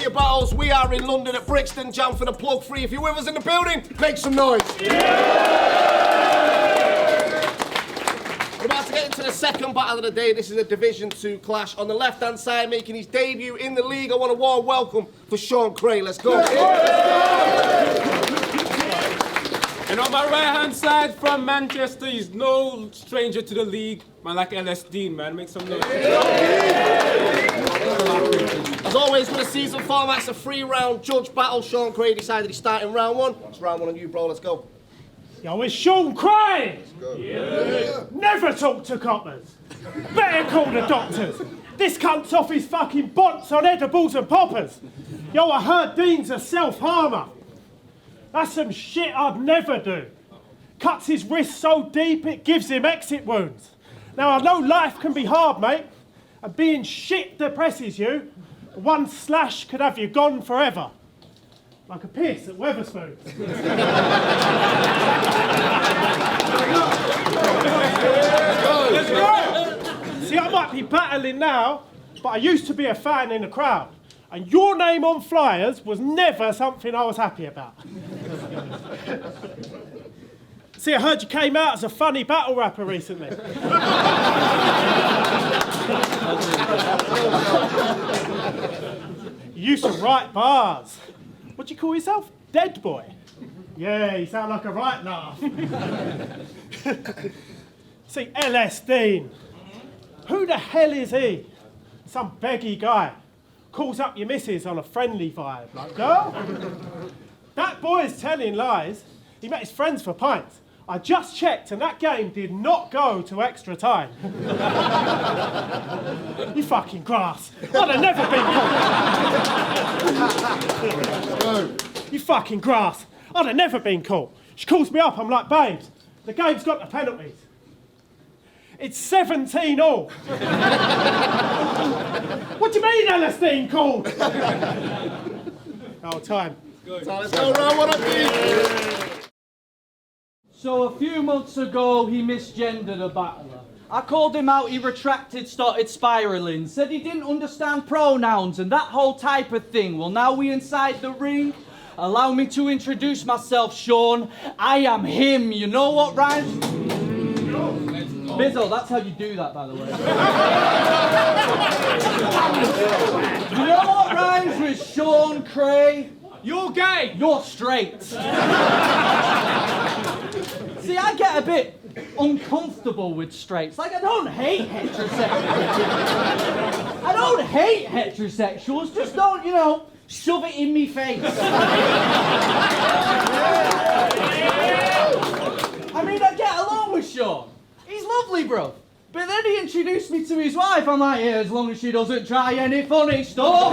your battles. We are in London at Brixton. Jam for the plug free. If you're with us in the building, make some noise. We're about to get into the second battle of the day. This is a Division 2 clash. On the left-hand side, making his debut in the league, I want a warm welcome for Sean Kray. Let's go. And on my right-hand side, from Manchester, he's no stranger to the league. Man, like LSDean, man. Make some noise. As always, with the season format, it's a 3-round judge battle. Sean Kray decided he's starting round 1. It's round 1 on you, bro. Let's go. Yo, it's Sean Kray! Yeah. Never talk to coppers. Better call the doctors. This cunt's off his fucking bonts on edibles and poppers. Yo, I heard Dean's a self-harmer. That's some shit I'd never do. Cuts his wrist so deep it gives him exit wounds. Now, I know life can be hard, mate, and being shit depresses you. One slash could have you gone forever. Like a piss at Weatherspoons. Let's go! See, I might be battling now, but I used to be a fan in the crowd. And your name on flyers was never something I was happy about. See, I heard you came out as a funny battle rapper recently. You used to write bars. What do you call yourself? Dead boy? Yeah, you sound like a right laugh. See, LSDean. Who the hell is he? Some beggy guy. Calls up your missus on a friendly vibe. Like, girl? That boy's telling lies. He met his friends for pints. I just checked and that game did not go to extra time. You fucking grass. I'd have never been caught. You fucking grass. I'd have never been caught. She calls me up, I'm like, babes, the game's got the penalties. It's 17-all. What do you mean LSDean called? Oh, time. Let's go round 1 on you. So a few months ago, he misgendered a battler. I called him out, he retracted, started spiralling, said he didn't understand pronouns and that whole type of thing. Well, now we inside the ring. Allow me to introduce myself, Sean. I am him. You know what rhymes? Vizual, that's how you do that, by the way. You know what rhymes with Sean Kray? You're gay! You're straight. See, I get a bit uncomfortable with straights. Like, I don't hate heterosexuals. I don't hate heterosexuals, just don't, you know, shove it in me face. I mean, I get along with Sean. He's lovely, bro. But then he introduced me to his wife. I'm like, yeah, as long as she doesn't try any funny stuff.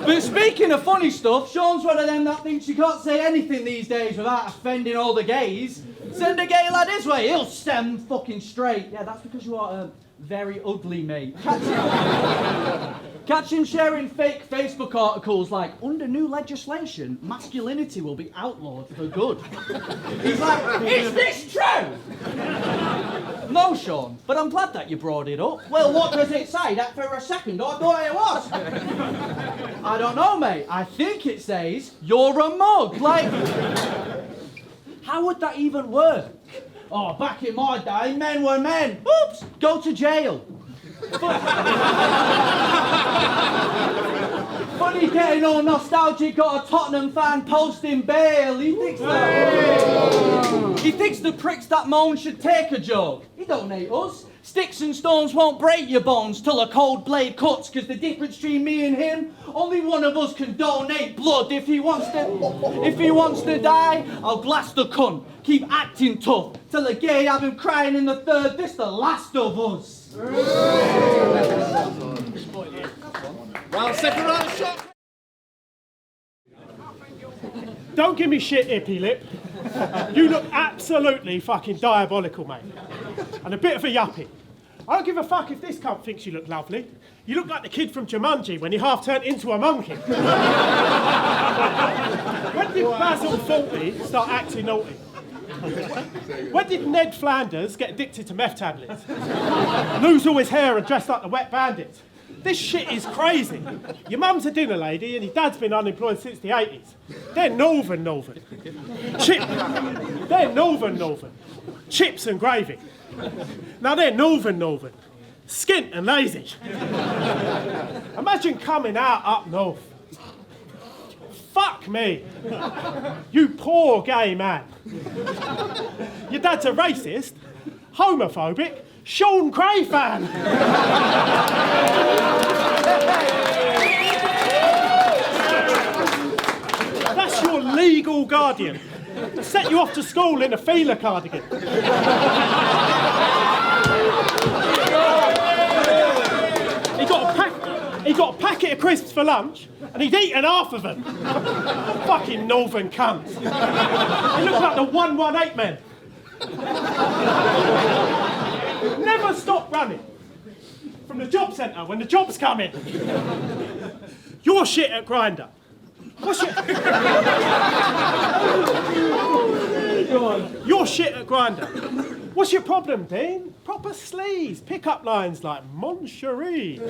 But speaking of funny stuff, Sean's one of them that thinks you can't say anything these days without offending all the gays. Send a gay lad his way, he'll stem fucking straight. Yeah, that's because you are very ugly, mate. Catch him sharing fake Facebook articles like, under new legislation, masculinity will be outlawed for good. He's like, is this true? No, Sean, but I'm glad that you brought it up. Well, what does it say? That for a second I thought it was. I don't know, mate. I think it says, you're a mug. Like, how would that even work? Oh, back in my day, men were men. Oops, go to jail. Funny getting all nostalgic, got a Tottenham fan posting bail. He thinks the pricks that moan should take a joke. He don't hate us. Sticks and stones won't break your bones till a cold blade cuts, because the difference between me and him, only one of us can donate blood. If he wants to die, I'll blast the cunt. Keep acting tough till a gay have him crying in the third. This the last of us. Second round shot. Don't give me shit, hippie lip. You look absolutely fucking diabolical, mate. And a bit of a yuppie. I don't give a fuck if this cunt thinks you look lovely. You look like the kid from Jumanji when he half turned into a monkey. When did Basil 40 start acting naughty? When did Ned Flanders get addicted to meth tablets? Lose all his hair and dress like the Wet Bandits? This shit is crazy. Your mum's a dinner lady and your dad's been unemployed since the 80s. They're northern. They're northern. Chips and gravy. Now they're northern. Skint and lazy. Imagine coming out up north. Fuck me. You poor gay man. Your dad's a racist, homophobic, Sean Kray fan. That's your legal guardian. Set you off to school in a Fila cardigan. He got a packet of crisps for lunch, and he'd eaten half of them. Fucking northern cunts. They look like the 118 men. Never stop running. From the job centre when the jobs come in. You're shit at Grindr. You're shit at Grindr. What's your problem, Dean? Proper sleaze. Pick-up lines like, Mon Cherie.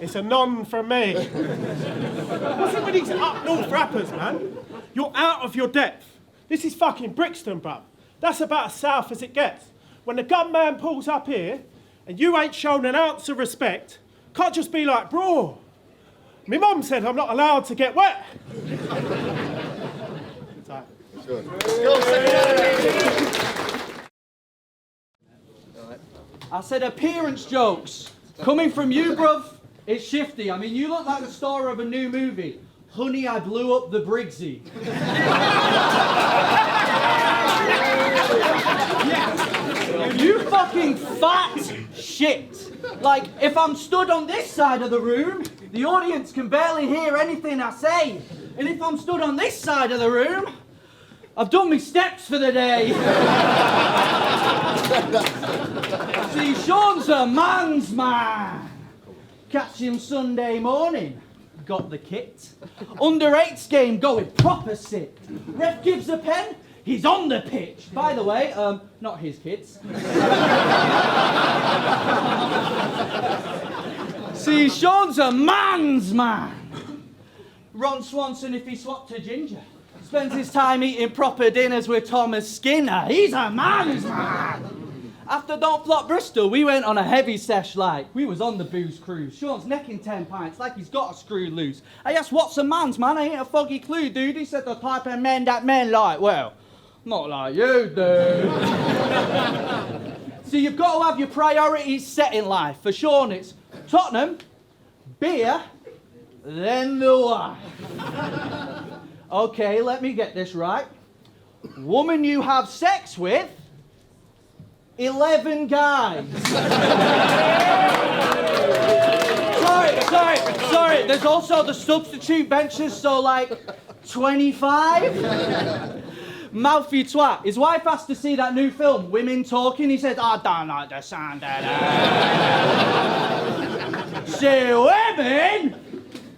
It's a non from me. What's it with these up-north rappers, man? You're out of your depth. This is fucking Brixton, bruv. That's about as south as it gets. When the gunman pulls up here, and you ain't shown an ounce of respect, can't just be like, bro, my mum said I'm not allowed to get wet. I said appearance jokes. Coming from you, bruv, it's shifty. I mean, you look like the star of a new movie. Honey, I blew up the Briggsy. You fucking fat shit. Like, if I'm stood on this side of the room, the audience can barely hear anything I say. And if I'm stood on this side of the room, I've done my steps for the day. See, Sean's a man's man. Catch him Sunday morning. Got the kit. Under 8's game going proper sick. Ref gives a pen. He's on the pitch. By the way, not his kids. See, Sean's a man's man. Ron Swanson if he swapped to Ginger. Spends his time eating proper dinners with Thomas Skinner. He's a man's man. After Don't Flop Bristol, we went on a heavy sesh like. We was on the booze cruise. Sean's necking 10 pints like he's got a screw loose. I asked, what's a man's man? I ain't a foggy clue, dude. He said the type of men that men like. Well, not like you, dude. So you've got to have your priorities set in life. For Sean, it's Tottenham, beer, then the wife. Okay, let me get this right. Woman you have sex with, 11 guys. Sorry. There's also the substitute benches, so like 25. Mouthy twat. His wife asked to see that new film, Women Talking. He said, I don't understand that. See, women,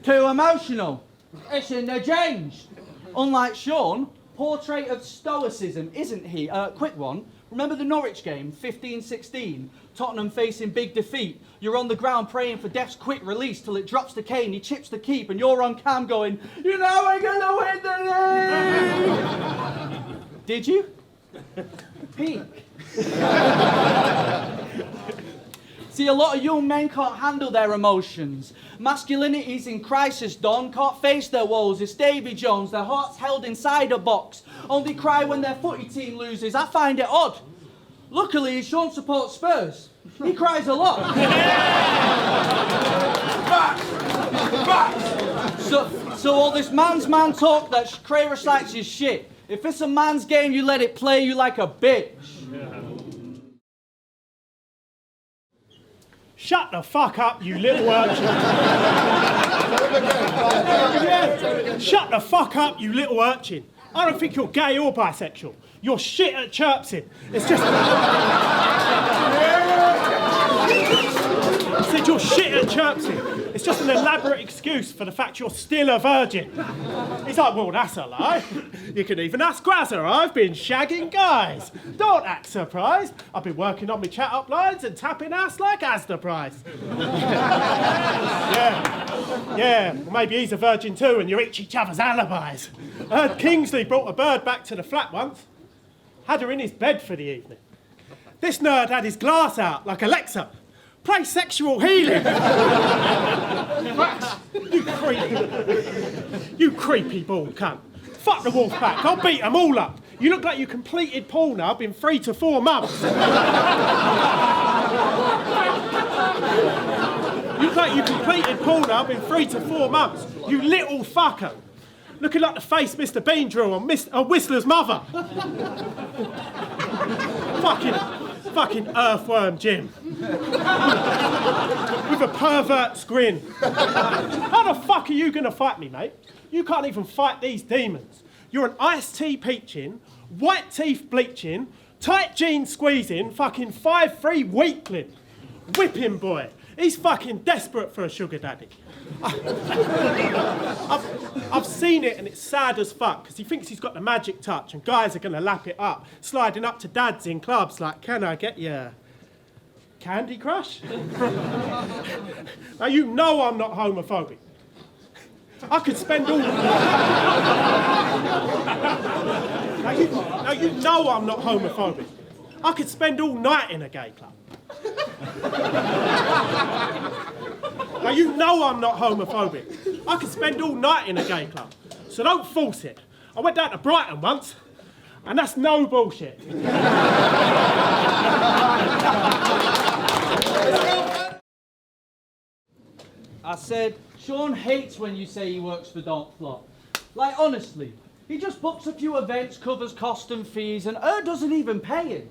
too emotional. It's in the genes. Unlike Sean, portrait of stoicism, isn't he? Quick one. Remember the Norwich game, 15-16? Tottenham facing big defeat. You're on the ground praying for Def's quick release till it drops the cane, he chips the keep, and you're on cam going, you know we're gonna win the league! Did you? Peak. See, a lot of young men can't handle their emotions. Masculinity's in crisis, Don. Can't face their woes. It's Davy Jones. Their hearts held inside a box. Only cry when their footy team loses. I find it odd. Luckily, Sean supports Spurs. He cries a lot. So all this man's man talk that Kray recites is shit. If it's a man's game, you let it play you like a bitch. Shut the fuck up, you little urchin. Shut the fuck up, you little urchin. I don't think you're gay or bisexual. You're shit at chirpsing. It's just... See, said you're shit at chirpsing. It's just an elaborate excuse for the fact you're still a virgin. He's like, well, that's a lie. You can even ask Grazza. I've been shagging guys. Don't act surprised. I've been working on my chat-up lines and tapping ass like Asda Price. Yeah, well, maybe he's a virgin too and you each other's alibis. I heard Kingsley brought a bird back to the flat once. Had her in his bed for the evening. This nerd had his glass out like Alexa. Play sexual healing. You creepy bald cunt. Fuck the Wolfpack, I'll beat them all up. You look like you completed Pornhub in 3 to 4 months. You look like you completed Pornhub in 3 to 4 months. You little fucker. Looking like the face Mr. Bean drew on Whistler's mother. Fucking earthworm Jim. With a pervert's grin. How the fuck are you gonna fight me, mate? You can't even fight these demons. You're an iced tea peaching, white teeth bleaching, tight jeans squeezing, fucking 5'3" weakling. Whipping boy. He's fucking desperate for a sugar daddy. I've seen it and it's sad as fuck because he thinks he's got the magic touch and guys are going to lap it up, sliding up to dads in clubs like, can I get you Candy Crush? Now you know I'm not homophobic. I could spend all... Now you know I'm not homophobic. I could spend all night in a gay club. Now you know I'm not homophobic. I could spend all night in a gay club, so don't force it. I went down to Brighton once, and that's no bullshit. I said, Sean hates when you say he works for Don't Flop. Like, honestly, he just books a few events, covers cost and fees, and doesn't even pay him.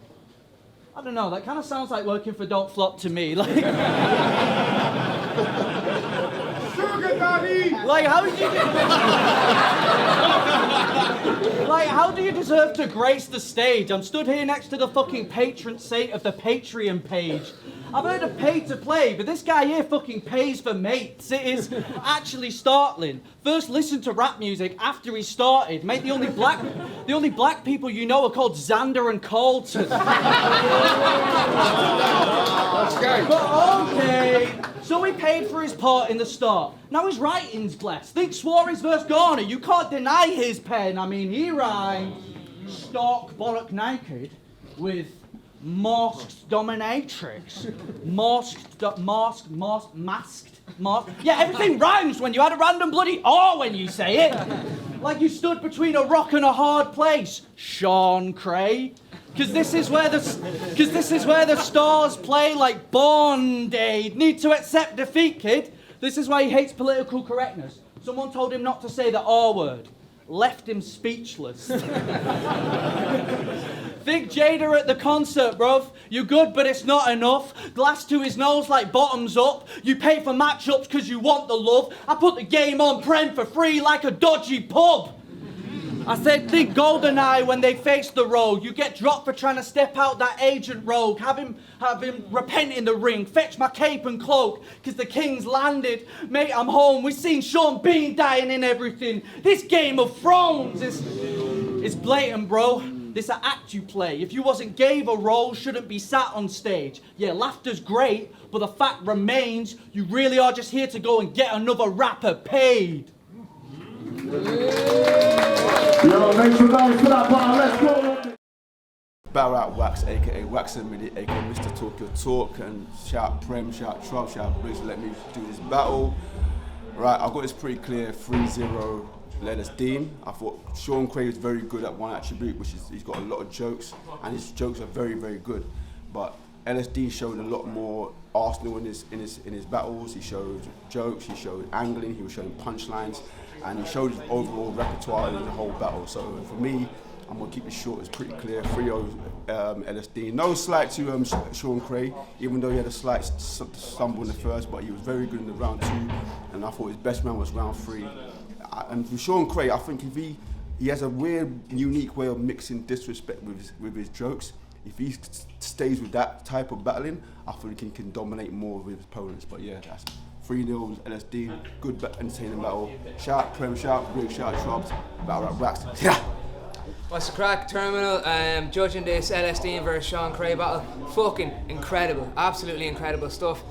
I don't know, that kind of sounds like working for Don't Flop to me. Like, Sugar daddy! like how do you deserve to grace the stage? I'm stood here next to the fucking patron saint of the Patreon page. I've heard of pay to play, but this guy here fucking pays for mates. It is actually startling. First listen to rap music after he started. Mate, the only black people you know are called Xander and Colton. But okay. So he paid for his part in the start. Now his writing's blessed. Think Suarez versus Garner. You can't deny his pen. I mean, he rhymed stark bollock naked with masked dominatrix. Masked. Yeah, everything rhymes when you add a random bloody R when you say it. Like you stood between a rock and a hard place, Sean Kray. Because this is where the stars play like Bond-Aid. Need to accept defeat, kid. This is why he hates political correctness. Someone told him not to say the R word. Left him speechless. Think Jada at the concert, bruv. You good, but it's not enough. Glass to his nose like bottoms up. You pay for matchups because you want the love. I put the game on Prem for free like a dodgy pub. I said, think GoldenEye when they face the road. You get dropped for trying to step out that agent rogue. Have him repent in the ring. Fetch my cape and cloak, because the king's landed. Mate, I'm home. We've seen Sean Bean dying in everything. This Game of Thrones is blatant, bro. This a act you play. If you wasn't gave a role, shouldn't be sat on stage. Yeah, laughter's great, but the fact remains, you really are just here to go and get another rapper paid. Yo, make some noise for that bar, let's go! Battle out Wax, aka Wax and Midi, aka Mr. Talk Your Talk, and shout Prem, shout Troubz, shout Briggz, let me do this battle. Right, I've got this pretty clear, 3-0 LSDean. I thought Sean Kray was very good at one attribute, which is he's got a lot of jokes, and his jokes are very, very good. But LSD showed a lot more arsenal in his battles. He showed jokes, he showed angling, he was showing punchlines, and he showed his overall repertoire in the whole battle. So for me, I'm gonna keep it short. It's pretty clear. 3-0 LSD. No slight to Sean Kray, even though he had a slight stumble in the first, but he was very good in the round 2, and I thought his best round was round 3. And for Sean Kray, I think if he has a weird, unique way of mixing disrespect with his jokes. if he stays with that type of battling, I think he can dominate more with his opponents. But yeah, that's 3-0, LSDean, good entertaining battle. Shout out Prem, shout out Briggz, shout out Troubz, battle rap racks. Yeah. What's the crack, Terminal? Judging this LSDean versus Sean Kray battle, fucking incredible, absolutely incredible stuff.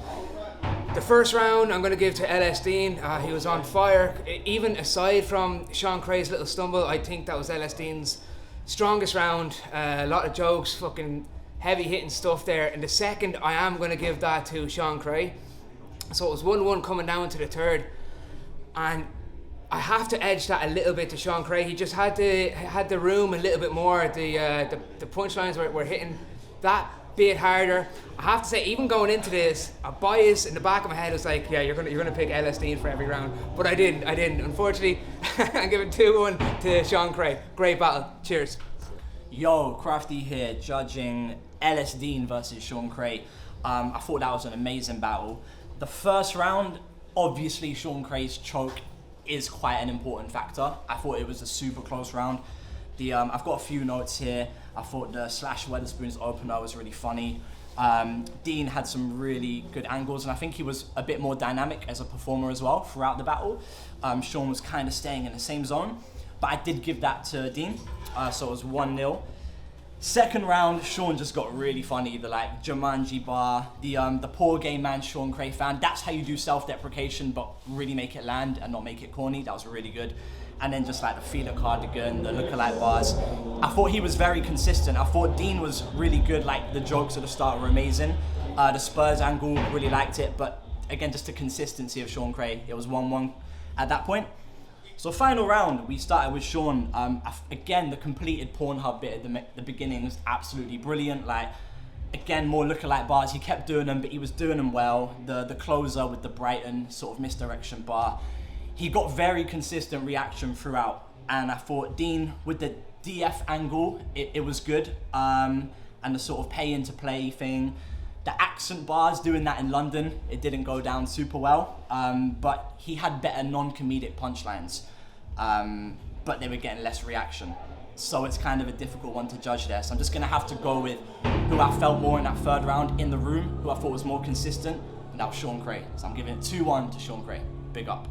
The first round I'm going to give to LSDean. He was on fire. Even aside from Sean Kray's little stumble, I think that was LSDean's strongest round. A lot of jokes, fucking heavy hitting stuff there. In the second, I am going to give that to Sean Kray. So it was 1-1 coming down to the third, and I have to edge that a little bit to Sean Kray. He just had the room a little bit more. The punchlines were hitting that bit harder. I have to say, even going into this, a bias in the back of my head was like, yeah, you're gonna pick LSDean for every round, but I didn't. Unfortunately, I'm giving 2-1 to Sean Kray. Great battle. Cheers. Yo, Crafty here, judging LSDean versus Sean Kray. I thought that was an amazing battle. The first round, obviously Sean Kray's choke is quite an important factor. I thought it was a super close round. I've got a few notes here. I thought the Slash Weatherspoons opener was really funny. Dean had some really good angles, and I think he was a bit more dynamic as a performer as well throughout the battle. Sean was kind of staying in the same zone, but I did give that to Dean, so it was 1-0. Second round, Sean just got really funny. The like Jumanji bar, the poor gay man Sean Kray fan. That's how you do self-deprecation, but really make it land and not make it corny. That was really good. And then just like the feeler cardigan, the lookalike bars. I thought he was very consistent. I thought Dean was really good. Like the jokes at the start were amazing. The Spurs angle, really liked it. But again, just the consistency of Sean Kray. It was 1-1 at that point. So final round, we started with Sean. Again, the completed Pornhub bit at the beginning was absolutely brilliant. Like, again, more lookalike bars. He kept doing them, but he was doing them well. The closer with the Brighton sort of misdirection bar. He got very consistent reaction throughout. And I thought Dean, with the DF angle, it was good. And the sort of pay into play thing. The accent bars, doing that in London, it didn't go down super well. But he had better non-comedic punchlines. But they were getting less reaction. So it's kind of a difficult one to judge there. So I'm just gonna have to go with who I felt more in that third round in the room, who I thought was more consistent, and that was Sean Kray. So I'm giving it 2-1 to Sean Kray. Big up.